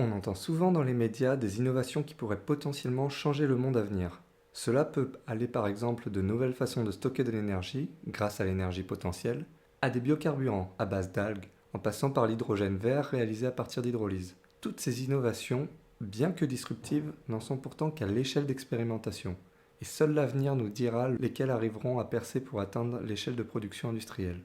On entend souvent dans les médias des innovations qui pourraient potentiellement changer le monde à venir. Cela peut aller par exemple de nouvelles façons de stocker de l'énergie, grâce à l'énergie potentielle, à des biocarburants à base d'algues, en passant par l'hydrogène vert réalisé à partir d'hydrolyse. Toutes ces innovations, bien que disruptives, n'en sont pourtant qu'à l'échelle d'expérimentation. Et seul l'avenir nous dira lesquelles arriveront à percer pour atteindre l'échelle de production industrielle.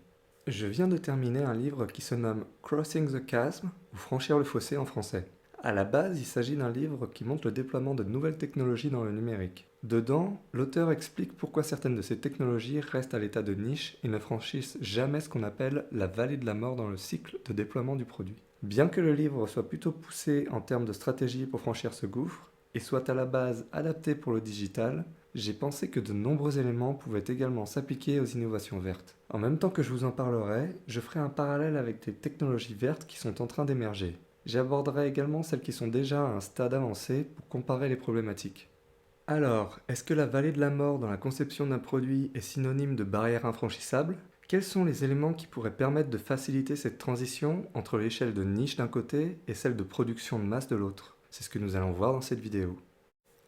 Je viens de terminer un livre qui se nomme Crossing the Chasm, ou Franchir le fossé en français. À la base, il s'agit d'un livre qui montre le déploiement de nouvelles technologies dans le numérique. Dedans, l'auteur explique pourquoi certaines de ces technologies restent à l'état de niche et ne franchissent jamais ce qu'on appelle la vallée de la mort dans le cycle de déploiement du produit. Bien que le livre soit plutôt poussé en termes de stratégie pour franchir ce gouffre, et soit à la base adapté pour le digital, j'ai pensé que de nombreux éléments pouvaient également s'appliquer aux innovations vertes. En même temps que je vous en parlerai, je ferai un parallèle avec des technologies vertes qui sont en train d'émerger. J'aborderai également celles qui sont déjà à un stade avancé pour comparer les problématiques. Alors, est-ce que la vallée de la mort dans la conception d'un produit est synonyme de barrière infranchissable? Quels sont les éléments qui pourraient permettre de faciliter cette transition entre l'échelle de niche d'un côté et celle de production de masse de l'autre? C'est ce que nous allons voir dans cette vidéo.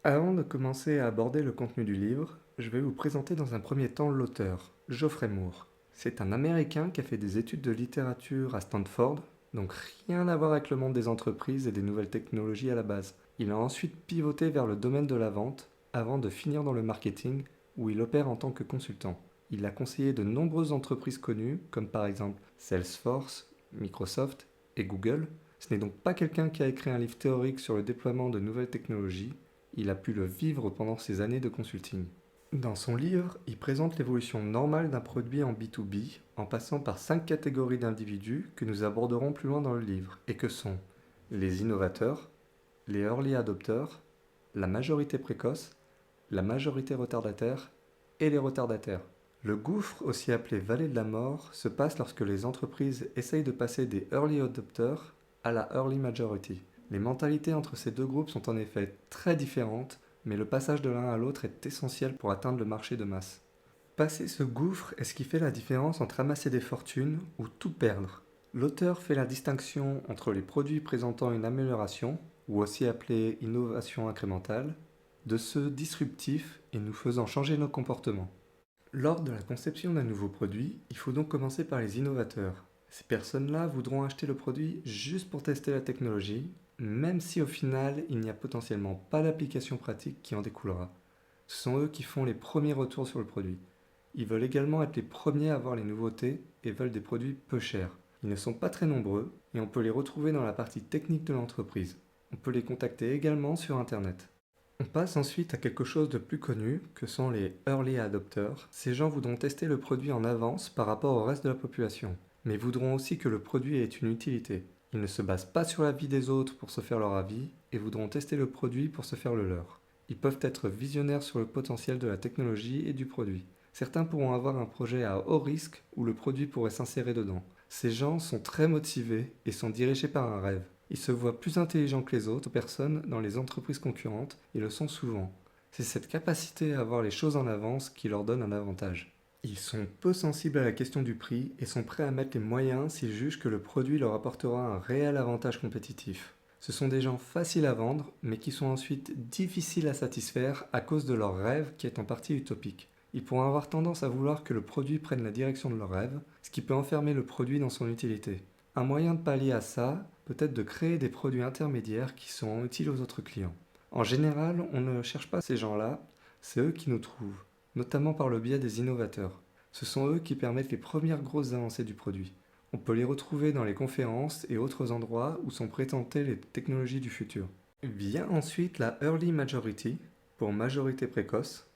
Avant de commencer à aborder le contenu du livre, je vais vous présenter dans un premier temps l'auteur, Geoffrey Moore. C'est un Américain qui a fait des études de littérature à Stanford, donc rien à voir avec le monde des entreprises et des nouvelles technologies à la base. Il a ensuite pivoté vers le domaine de la vente, avant de finir dans le marketing, où il opère en tant que consultant. Il a conseillé de nombreuses entreprises connues, comme par exemple Salesforce, Microsoft et Google. Ce n'est donc pas quelqu'un qui a écrit un livre théorique sur le déploiement de nouvelles technologies, il a pu le vivre pendant ses années de consulting. Dans son livre, il présente l'évolution normale d'un produit en B2B en passant par 5 catégories d'individus que nous aborderons plus loin dans le livre et que sont les innovateurs, les early adopters, la majorité précoce, la majorité retardataire et les retardataires. Le gouffre, aussi appelé vallée de la mort, se passe lorsque les entreprises essayent de passer des early adopters à la early majority. Les mentalités entre ces deux groupes sont en effet très différentes, mais le passage de l'un à l'autre est essentiel pour atteindre le marché de masse. Passer ce gouffre est ce qui fait la différence entre amasser des fortunes ou tout perdre. L'auteur fait la distinction entre les produits présentant une amélioration, ou aussi appelés innovation incrémentale, de ceux disruptifs et nous faisant changer nos comportements. Lors de la conception d'un nouveau produit, il faut donc commencer par les innovateurs. Ces personnes-là voudront acheter le produit juste pour tester la technologie, même si au final il n'y a potentiellement pas d'application pratique qui en découlera. Ce sont eux qui font les premiers retours sur le produit. Ils veulent également être les premiers à voir les nouveautés et veulent des produits peu chers. Ils ne sont pas très nombreux et on peut les retrouver dans la partie technique de l'entreprise. On peut les contacter également sur Internet. On passe ensuite à quelque chose de plus connu, que sont les early adopters. Ces gens voudront tester le produit en avance par rapport au reste de la population, mais voudront aussi que le produit ait une utilité. Ils ne se basent pas sur l'avis des autres pour se faire leur avis, et voudront tester le produit pour se faire le leur. Ils peuvent être visionnaires sur le potentiel de la technologie et du produit. Certains pourront avoir un projet à haut risque où le produit pourrait s'insérer dedans. Ces gens sont très motivés et sont dirigés par un rêve. Ils se voient plus intelligents que les autres personnes dans les entreprises concurrentes et le sont souvent. C'est cette capacité à voir les choses en avance qui leur donne un avantage. Ils sont peu sensibles à la question du prix et sont prêts à mettre les moyens s'ils jugent que le produit leur apportera un réel avantage compétitif. Ce sont des gens faciles à vendre, mais qui sont ensuite difficiles à satisfaire à cause de leur rêve qui est en partie utopique. Ils pourront avoir tendance à vouloir que le produit prenne la direction de leur rêve, ce qui peut enfermer le produit dans son utilité. Un moyen de pallier à ça peut être de créer des produits intermédiaires qui sont utiles aux autres clients. En général, on ne cherche pas ces gens-là, c'est eux qui nous trouvent, notamment par le biais des innovateurs. Ce sont eux qui permettent les premières grosses avancées du produit. On peut les retrouver dans les conférences et autres endroits où sont présentées les technologies du futur. Vient ensuite la Early Majority, pour majorité précoce.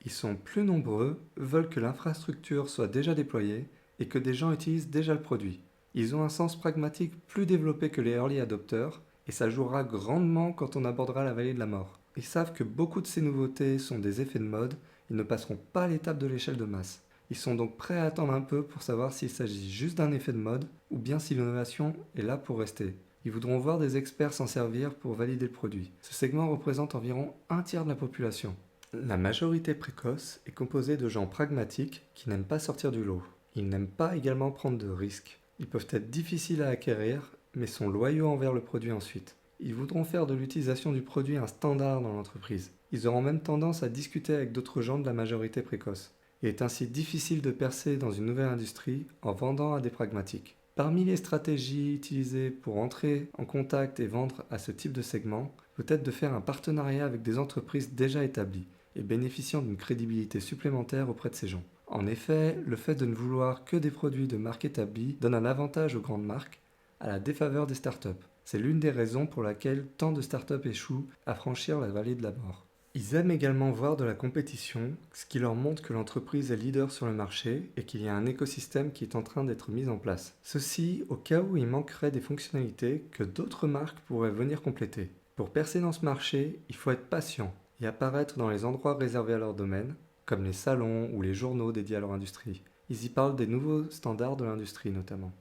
Ils sont plus nombreux, veulent que l'infrastructure soit déjà déployée et que des gens utilisent déjà le produit. Ils ont un sens pragmatique plus développé que les early adopters et ça jouera grandement quand on abordera la vallée de la mort. Ils savent que beaucoup de ces nouveautés sont des effets de mode, ils ne passeront pas l'étape de l'échelle de masse. Ils sont donc prêts à attendre un peu pour savoir s'il s'agit juste d'un effet de mode ou bien si l'innovation est là pour rester. Ils voudront voir des experts s'en servir pour valider le produit. Ce segment représente environ un tiers de la population. La majorité précoce est composée de gens pragmatiques qui n'aiment pas sortir du lot. Ils n'aiment pas également prendre de risques. Ils peuvent être difficiles à acquérir, mais sont loyaux envers le produit ensuite. Ils voudront faire de l'utilisation du produit un standard dans l'entreprise. Ils auront même tendance à discuter avec d'autres gens de la majorité précoce. Il est ainsi difficile de percer dans une nouvelle industrie en vendant à des pragmatiques. Parmi les stratégies utilisées pour entrer en contact et vendre à ce type de segment, peut-être de faire un partenariat avec des entreprises déjà établies et bénéficiant d'une crédibilité supplémentaire auprès de ces gens. En effet, le fait de ne vouloir que des produits de marques établies donne un avantage aux grandes marques à la défaveur des startups. C'est l'une des raisons pour laquelle tant de startups échouent à franchir la vallée de la mort. Ils aiment également voir de la compétition, ce qui leur montre que l'entreprise est leader sur le marché et qu'il y a un écosystème qui est en train d'être mis en place. Ceci au cas où il manquerait des fonctionnalités que d'autres marques pourraient venir compléter. Pour percer dans ce marché, il faut être patient et apparaître dans les endroits réservés à leur domaine, comme les salons ou les journaux dédiés à leur industrie. Ils y parlent des nouveaux standards de l'industrie notamment.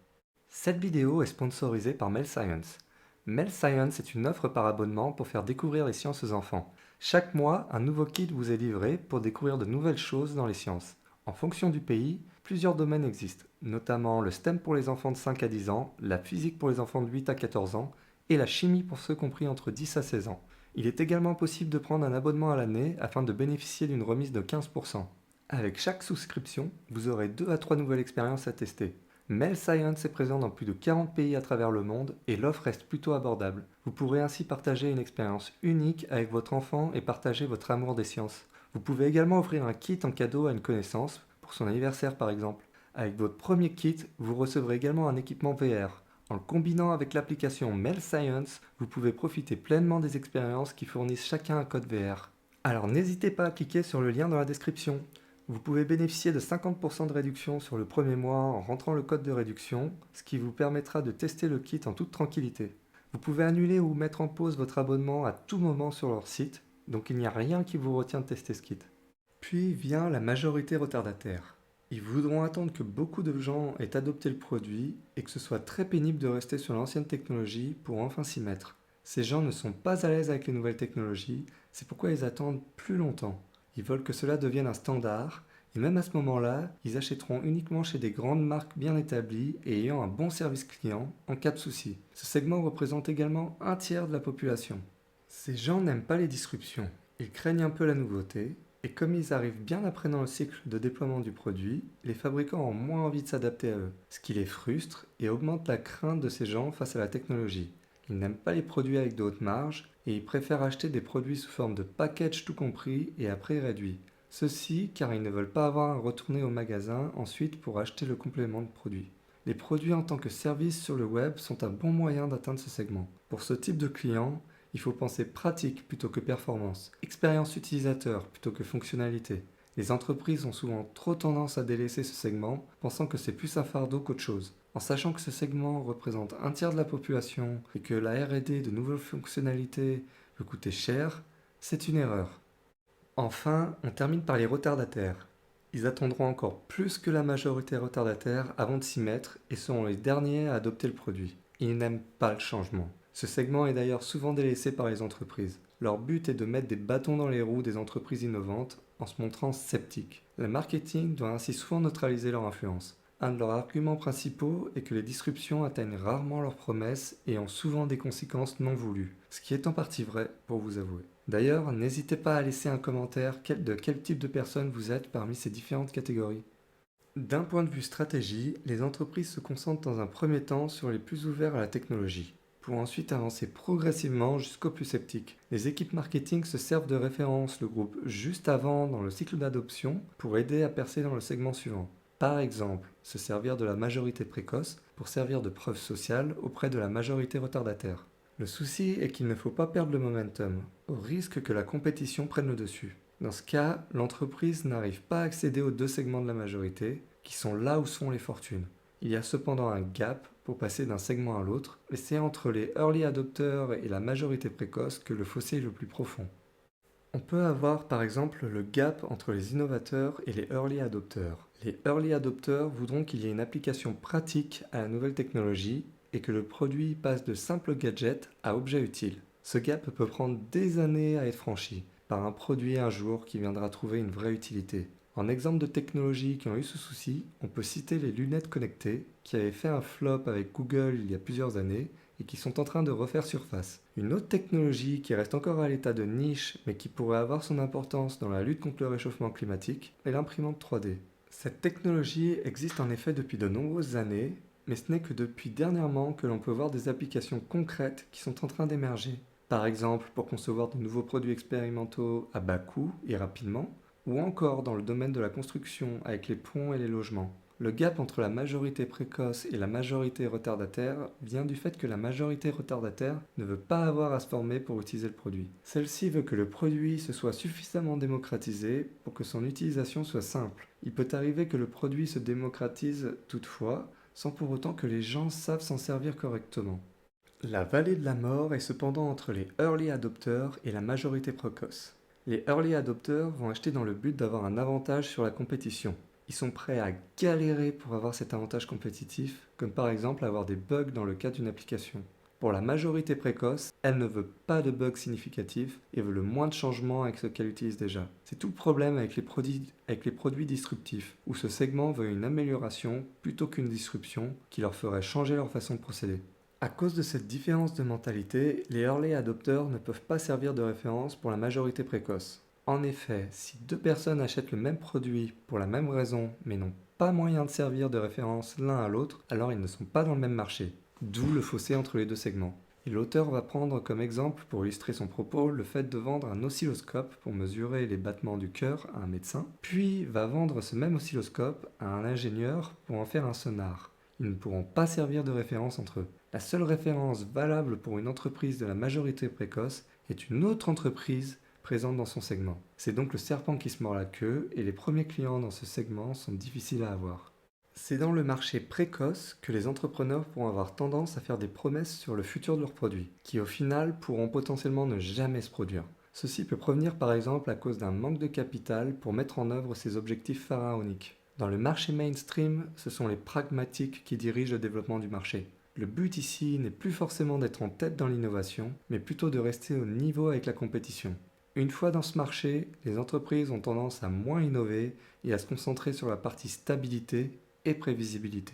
Cette vidéo est sponsorisée par Mel Science. Mel Science est une offre par abonnement pour faire découvrir les sciences aux enfants. Chaque mois, un nouveau kit vous est livré pour découvrir de nouvelles choses dans les sciences. En fonction du pays, plusieurs domaines existent, notamment le STEM pour les enfants de 5 à 10 ans, la physique pour les enfants de 8 à 14 ans et la chimie pour ceux compris entre 10 à 16 ans. Il est également possible de prendre un abonnement à l'année afin de bénéficier d'une remise de 15%. Avec chaque souscription, vous aurez 2 à 3 nouvelles expériences à tester. Mel Science est présent dans plus de 40 pays à travers le monde et l'offre reste plutôt abordable. Vous pourrez ainsi partager une expérience unique avec votre enfant et partager votre amour des sciences. Vous pouvez également offrir un kit en cadeau à une connaissance, pour son anniversaire par exemple. Avec votre premier kit, vous recevrez également un équipement VR. En le combinant avec l'application Mel Science, vous pouvez profiter pleinement des expériences qui fournissent chacun un code VR. Alors n'hésitez pas à cliquer sur le lien dans la description. Vous pouvez bénéficier de 50% de réduction sur le premier mois en rentrant le code de réduction, ce qui vous permettra de tester le kit en toute tranquillité. Vous pouvez annuler ou mettre en pause votre abonnement à tout moment sur leur site, donc il n'y a rien qui vous retient de tester ce kit. Puis vient la majorité retardataire. Ils voudront attendre que beaucoup de gens aient adopté le produit et que ce soit très pénible de rester sur l'ancienne technologie pour enfin s'y mettre. Ces gens ne sont pas à l'aise avec les nouvelles technologies, c'est pourquoi ils attendent plus longtemps. Ils veulent que cela devienne un standard, et même à ce moment-là, ils achèteront uniquement chez des grandes marques bien établies et ayant un bon service client en cas de souci. Ce segment représente également un tiers de la population. Ces gens n'aiment pas les disruptions, ils craignent un peu la nouveauté, et comme ils arrivent bien après dans le cycle de déploiement du produit, les fabricants ont moins envie de s'adapter à eux, ce qui les frustre et augmente la crainte de ces gens face à la technologie. Ils n'aiment pas les produits avec de hautes marges et ils préfèrent acheter des produits sous forme de package tout compris et à prix réduit. Ceci car ils ne veulent pas avoir à retourner au magasin ensuite pour acheter le complément de produit. Les produits en tant que service sur le web sont un bon moyen d'atteindre ce segment. Pour ce type de client, il faut penser pratique plutôt que performance, expérience utilisateur plutôt que fonctionnalité. Les entreprises ont souvent trop tendance à délaisser ce segment, pensant que c'est plus un fardeau qu'autre chose. En sachant que ce segment représente un tiers de la population et que la R&D de nouvelles fonctionnalités peut coûter cher, c'est une erreur. Enfin, on termine par les retardataires. Ils attendront encore plus que la majorité retardataire avant de s'y mettre et seront les derniers à adopter le produit. Ils n'aiment pas le changement. Ce segment est d'ailleurs souvent délaissé par les entreprises. Leur but est de mettre des bâtons dans les roues des entreprises innovantes en se montrant sceptiques. Le marketing doit ainsi souvent neutraliser leur influence. Un de leurs arguments principaux est que les disruptions atteignent rarement leurs promesses et ont souvent des conséquences non voulues, ce qui est en partie vrai pour vous avouer. D'ailleurs, n'hésitez pas à laisser un commentaire de quel type de personne vous êtes parmi ces différentes catégories. D'un point de vue stratégie, les entreprises se concentrent dans un premier temps sur les plus ouverts à la technologie, pour ensuite avancer progressivement jusqu'aux plus sceptiques. Les équipes marketing se servent de référence le groupe juste avant dans le cycle d'adoption pour aider à percer dans le segment suivant. Par exemple, se servir de la majorité précoce pour servir de preuve sociale auprès de la majorité retardataire. Le souci est qu'il ne faut pas perdre le momentum, au risque que la compétition prenne le dessus. Dans ce cas, l'entreprise n'arrive pas à accéder aux deux segments de la majorité, qui sont là où sont les fortunes. Il y a cependant un gap pour passer d'un segment à l'autre, et c'est entre les early adopters et la majorité précoce que le fossé est le plus profond. On peut avoir par exemple le gap entre les innovateurs et les early adopters. Les early adopters voudront qu'il y ait une application pratique à la nouvelle technologie et que le produit passe de simple gadget à objet utile. Ce gap peut prendre des années à être franchi par un produit un jour qui viendra trouver une vraie utilité. En exemple de technologies qui ont eu ce souci, on peut citer les lunettes connectées qui avaient fait un flop avec Google il y a plusieurs années et qui sont en train de refaire surface. Une autre technologie qui reste encore à l'état de niche mais qui pourrait avoir son importance dans la lutte contre le réchauffement climatique est l'imprimante 3D. Cette technologie existe en effet depuis de nombreuses années, mais ce n'est que depuis dernièrement que l'on peut voir des applications concrètes qui sont en train d'émerger. Par exemple pour concevoir de nouveaux produits expérimentaux à bas coût et rapidement, ou encore dans le domaine de la construction avec les ponts et les logements. Le gap entre la majorité précoce et la majorité retardataire vient du fait que la majorité retardataire ne veut pas avoir à se former pour utiliser le produit. Celle-ci veut que le produit se soit suffisamment démocratisé pour que son utilisation soit simple. Il peut arriver que le produit se démocratise toutefois, sans pour autant que les gens savent s'en servir correctement. La vallée de la mort est cependant entre les early adopters et la majorité précoce. Les early adopters vont acheter dans le but d'avoir un avantage sur la compétition. Ils sont prêts à galérer pour avoir cet avantage compétitif, comme par exemple avoir des bugs dans le cas d'une application. Pour la majorité précoce, elle ne veut pas de bugs significatifs et veut le moins de changements avec ce qu'elle utilise déjà. C'est tout le problème avec les produits disruptifs, où ce segment veut une amélioration plutôt qu'une disruption qui leur ferait changer leur façon de procéder. À cause de cette différence de mentalité, les early adopters ne peuvent pas servir de référence pour la majorité précoce. En effet, si deux personnes achètent le même produit pour la même raison mais n'ont pas moyen de servir de référence l'un à l'autre, alors ils ne sont pas dans le même marché. D'où le fossé entre les deux segments. Et l'auteur va prendre comme exemple, pour illustrer son propos, le fait de vendre un oscilloscope pour mesurer les battements du cœur à un médecin, puis va vendre ce même oscilloscope à un ingénieur pour en faire un sonar. Ils ne pourront pas servir de référence entre eux. La seule référence valable pour une entreprise de la majorité précoce est une autre entreprise présente dans son segment. C'est donc le serpent qui se mord la queue et les premiers clients dans ce segment sont difficiles à avoir. C'est dans le marché précoce que les entrepreneurs pourront avoir tendance à faire des promesses sur le futur de leurs produits, qui au final pourront potentiellement ne jamais se produire. Ceci peut provenir par exemple à cause d'un manque de capital pour mettre en œuvre ces objectifs pharaoniques. Dans le marché mainstream, ce sont les pragmatiques qui dirigent le développement du marché. Le but ici n'est plus forcément d'être en tête dans l'innovation, mais plutôt de rester au niveau avec la compétition. Une fois dans ce marché, les entreprises ont tendance à moins innover et à se concentrer sur la partie stabilité et prévisibilité.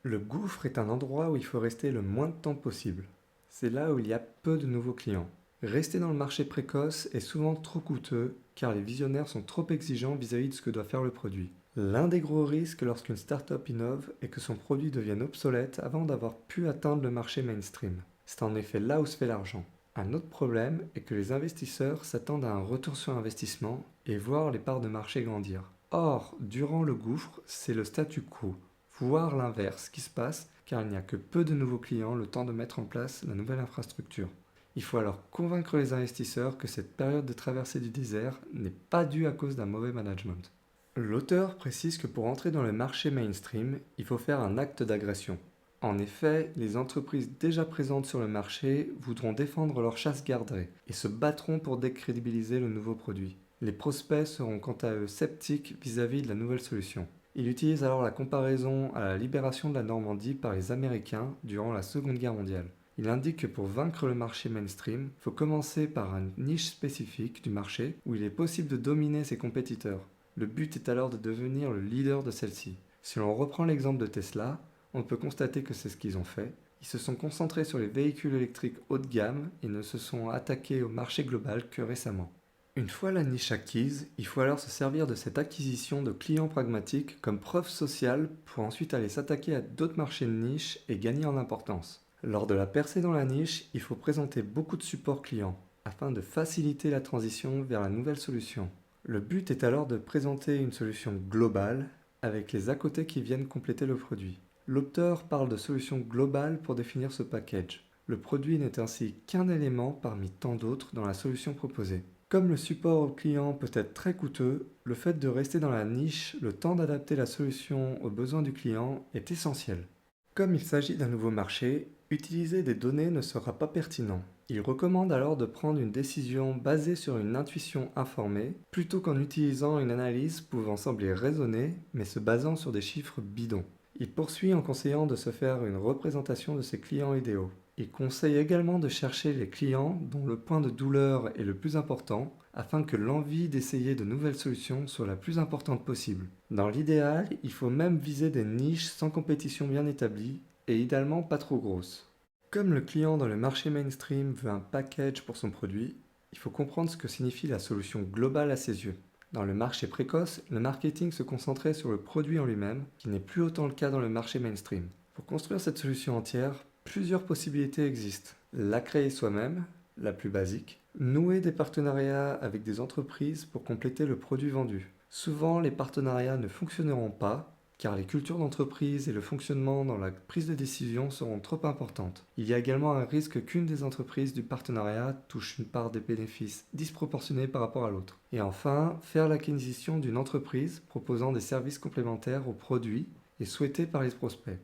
Le gouffre est un endroit où il faut rester le moins de temps possible. C'est là où il y a peu de nouveaux clients. Rester dans le marché précoce est souvent trop coûteux car les visionnaires sont trop exigeants vis-à-vis de ce que doit faire le produit. L'un des gros risques lorsqu'une startup innove est que son produit devienne obsolète avant d'avoir pu atteindre le marché mainstream. C'est en effet là où se fait l'argent. Un autre problème est que les investisseurs s'attendent à un retour sur investissement et voir les parts de marché grandir. Or, durant le gouffre, c'est le statu quo, voire l'inverse qui se passe car il n'y a que peu de nouveaux clients le temps de mettre en place la nouvelle infrastructure. Il faut alors convaincre les investisseurs que cette période de traversée du désert n'est pas due à cause d'un mauvais management. L'auteur précise que pour entrer dans le marché mainstream, il faut faire un acte d'agression. En effet, les entreprises déjà présentes sur le marché voudront défendre leur chasse gardée et se battront pour décrédibiliser le nouveau produit. Les prospects seront quant à eux sceptiques vis-à-vis de la nouvelle solution. Il utilise alors la comparaison à la libération de la Normandie par les Américains durant la Seconde Guerre mondiale. Il indique que pour vaincre le marché mainstream, il faut commencer par une niche spécifique du marché où il est possible de dominer ses compétiteurs. Le but est alors de devenir le leader de celle-ci. Si l'on reprend l'exemple de Tesla, on peut constater que c'est ce qu'ils ont fait. Ils se sont concentrés sur les véhicules électriques haut de gamme et ne se sont attaqués au marché global que récemment. Une fois la niche acquise, il faut alors se servir de cette acquisition de clients pragmatiques comme preuve sociale pour ensuite aller s'attaquer à d'autres marchés de niche et gagner en importance. Lors de la percée dans la niche, il faut présenter beaucoup de support client afin de faciliter la transition vers la nouvelle solution. Le but est alors de présenter une solution globale avec les à côté qui viennent compléter le produit. L'auteur parle de solution globale pour définir ce package. Le produit n'est ainsi qu'un élément parmi tant d'autres dans la solution proposée. Comme le support au client peut être très coûteux, le fait de rester dans la niche, le temps d'adapter la solution aux besoins du client est essentiel. Comme il s'agit d'un nouveau marché, utiliser des données ne sera pas pertinent. Il recommande alors de prendre une décision basée sur une intuition informée, plutôt qu'en utilisant une analyse pouvant sembler raisonnée, mais se basant sur des chiffres bidons. Il poursuit en conseillant de se faire une représentation de ses clients idéaux. Il conseille également de chercher les clients dont le point de douleur est le plus important, afin que l'envie d'essayer de nouvelles solutions soit la plus importante possible. Dans l'idéal, il faut même viser des niches sans compétition bien établie, et idéalement pas trop grosses. Comme le client dans le marché mainstream veut un package pour son produit, il faut comprendre ce que signifie la solution globale à ses yeux. Dans le marché précoce, le marketing se concentrait sur le produit en lui-même, qui n'est plus autant le cas dans le marché mainstream. Pour construire cette solution entière, plusieurs possibilités existent. La créer soi-même, la plus basique, nouer des partenariats avec des entreprises pour compléter le produit vendu. Souvent, les partenariats ne fonctionneront pas car les cultures d'entreprise et le fonctionnement dans la prise de décision seront trop importantes. Il y a également un risque qu'une des entreprises du partenariat touche une part des bénéfices disproportionnée par rapport à l'autre. Et enfin, faire l'acquisition d'une entreprise proposant des services complémentaires aux produits et souhaités par les prospects.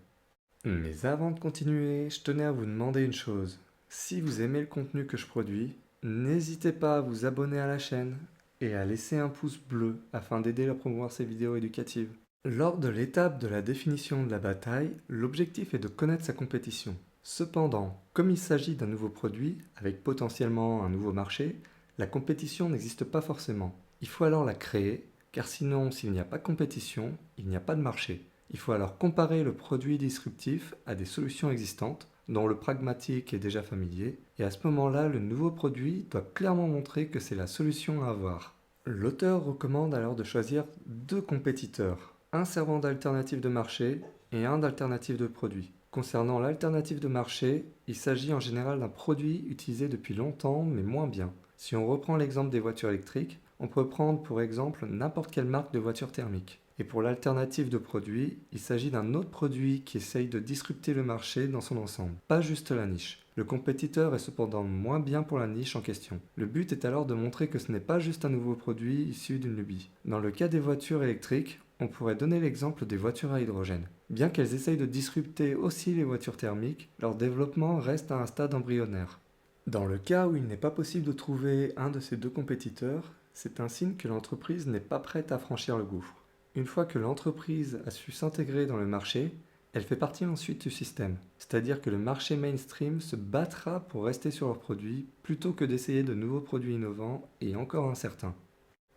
Mais avant de continuer, je tenais à vous demander une chose. Si vous aimez le contenu que je produis, n'hésitez pas à vous abonner à la chaîne et à laisser un pouce bleu afin d'aider à promouvoir ces vidéos éducatives. Lors de l'étape de la définition de la bataille, l'objectif est de connaître sa compétition. Cependant, comme il s'agit d'un nouveau produit, avec potentiellement un nouveau marché, la compétition n'existe pas forcément. Il faut alors la créer, car sinon, s'il n'y a pas de compétition, il n'y a pas de marché. Il faut alors comparer le produit disruptif à des solutions existantes, dont le pragmatique est déjà familier, et à ce moment-là, le nouveau produit doit clairement montrer que c'est la solution à avoir. L'auteur recommande alors de choisir deux compétiteurs, un servant d'alternative de marché et un d'alternative de produit. Concernant l'alternative de marché, il s'agit en général d'un produit utilisé depuis longtemps mais moins bien. Si on reprend l'exemple des voitures électriques, on peut prendre pour exemple n'importe quelle marque de voiture thermique. Et pour l'alternative de produit, il s'agit d'un autre produit qui essaye de disrupter le marché dans son ensemble, pas juste la niche. Le compétiteur est cependant moins bien pour la niche en question. Le but est alors de montrer que ce n'est pas juste un nouveau produit issu d'une lubie. Dans le cas des voitures électriques, on pourrait donner l'exemple des voitures à hydrogène. Bien qu'elles essayent de disrupter aussi les voitures thermiques, leur développement reste à un stade embryonnaire. Dans le cas où il n'est pas possible de trouver un de ces deux compétiteurs, c'est un signe que l'entreprise n'est pas prête à franchir le gouffre. Une fois que l'entreprise a su s'intégrer dans le marché, elle fait partie ensuite du système. C'est-à-dire que le marché mainstream se battra pour rester sur leurs produits plutôt que d'essayer de nouveaux produits innovants et encore incertains.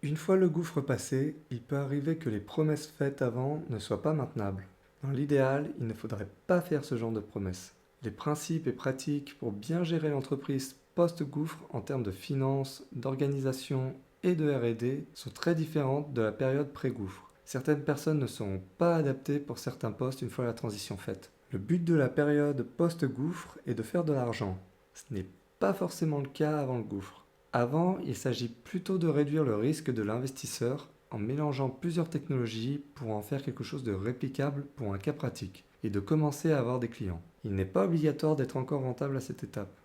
Une fois le gouffre passé, il peut arriver que les promesses faites avant ne soient pas maintenables. Dans l'idéal, il ne faudrait pas faire ce genre de promesses. Les principes et pratiques pour bien gérer l'entreprise post-gouffre en termes de finances, d'organisation et de R&D sont très différentes de la période pré-gouffre. Certaines personnes ne seront pas adaptées pour certains postes une fois la transition faite. Le but de la période post-gouffre est de faire de l'argent. Ce n'est pas forcément le cas avant le gouffre. Avant, il s'agit plutôt de réduire le risque de l'investisseur en mélangeant plusieurs technologies pour en faire quelque chose de réplicable pour un cas pratique et de commencer à avoir des clients. Il n'est pas obligatoire d'être encore rentable à cette étape.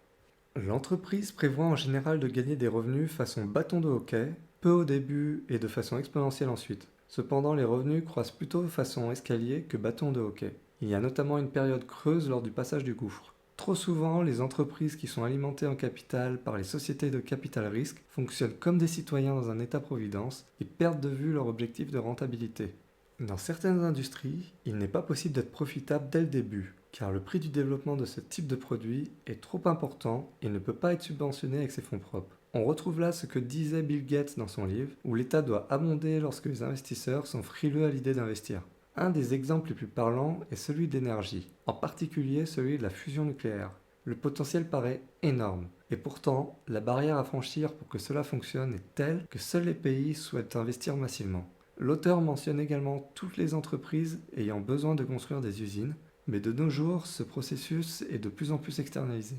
L'entreprise prévoit en général de gagner des revenus façon bâton de hockey, peu au début et de façon exponentielle ensuite. Cependant, les revenus croissent plutôt façon escalier que bâton de hockey. Il y a notamment une période creuse lors du passage du gouffre. Trop souvent, les entreprises qui sont alimentées en capital par les sociétés de capital risque fonctionnent comme des citoyens dans un état-providence et perdent de vue leur objectif de rentabilité. Dans certaines industries, il n'est pas possible d'être profitable dès le début, car le prix du développement de ce type de produit est trop important et ne peut pas être subventionné avec ses fonds propres. On retrouve là ce que disait Bill Gates dans son livre, où l'État doit abonder lorsque les investisseurs sont frileux à l'idée d'investir. Un des exemples les plus parlants est celui d'énergie, en particulier celui de la fusion nucléaire. Le potentiel paraît énorme, et pourtant, la barrière à franchir pour que cela fonctionne est telle que seuls les pays souhaitent investir massivement. L'auteur mentionne également toutes les entreprises ayant besoin de construire des usines, mais de nos jours, ce processus est de plus en plus externalisé.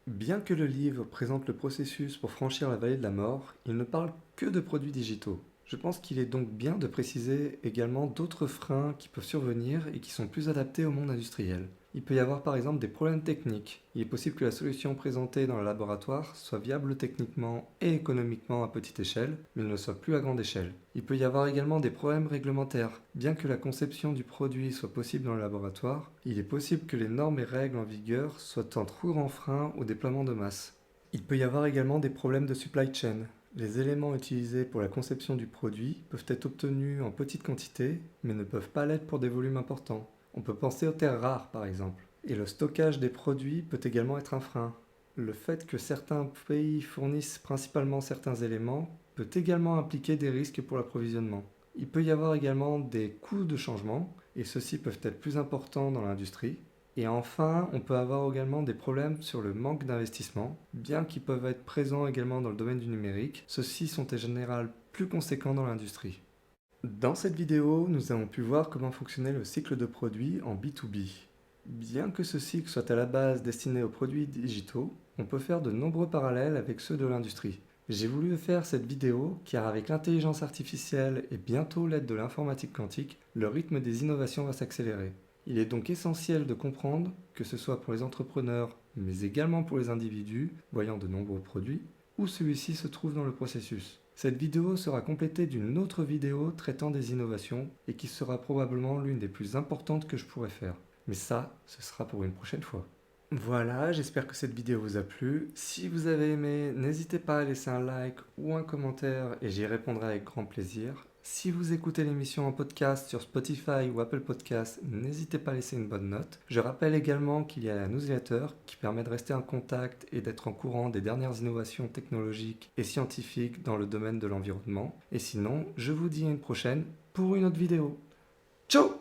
Bien que le livre présente le processus pour franchir la vallée de la mort, il ne parle que de produits digitaux. Je pense qu'il est donc bien de préciser également d'autres freins qui peuvent survenir et qui sont plus adaptés au monde industriel. Il peut y avoir par exemple des problèmes techniques. Il est possible que la solution présentée dans le laboratoire soit viable techniquement et économiquement à petite échelle, mais ne le soit plus à grande échelle. Il peut y avoir également des problèmes réglementaires. Bien que la conception du produit soit possible dans le laboratoire, il est possible que les normes et règles en vigueur soient un trop grand frein au déploiement de masse. Il peut y avoir également des problèmes de supply chain. Les éléments utilisés pour la conception du produit peuvent être obtenus en petite quantité, mais ne peuvent pas l'être pour des volumes importants. On peut penser aux terres rares par exemple. Et le stockage des produits peut également être un frein. Le fait que certains pays fournissent principalement certains éléments peut également impliquer des risques pour l'approvisionnement. Il peut y avoir également des coûts de changement, et ceux-ci peuvent être plus importants dans l'industrie. Et enfin, on peut avoir également des problèmes sur le manque d'investissement, bien qu'ils peuvent être présents également dans le domaine du numérique, ceux-ci sont en général plus conséquents dans l'industrie. Dans cette vidéo, nous avons pu voir comment fonctionnait le cycle de produits en B2B. Bien que ce cycle soit à la base destiné aux produits digitaux, on peut faire de nombreux parallèles avec ceux de l'industrie. J'ai voulu faire cette vidéo car avec l'intelligence artificielle et bientôt l'aide de l'informatique quantique, le rythme des innovations va s'accélérer. Il est donc essentiel de comprendre, que ce soit pour les entrepreneurs, mais également pour les individus voyant de nombreux produits, où celui-ci se trouve dans le processus. Cette vidéo sera complétée d'une autre vidéo traitant des innovations et qui sera probablement l'une des plus importantes que je pourrais faire. Mais ça, ce sera pour une prochaine fois. Voilà, j'espère que cette vidéo vous a plu. Si vous avez aimé, n'hésitez pas à laisser un like ou un commentaire et j'y répondrai avec grand plaisir. Si vous écoutez l'émission en podcast sur Spotify ou Apple Podcasts, n'hésitez pas à laisser une bonne note. Je rappelle également qu'il y a la newsletter qui permet de rester en contact et d'être en courant des dernières innovations technologiques et scientifiques dans le domaine de l'environnement. Et sinon, je vous dis à une prochaine pour une autre vidéo. Ciao!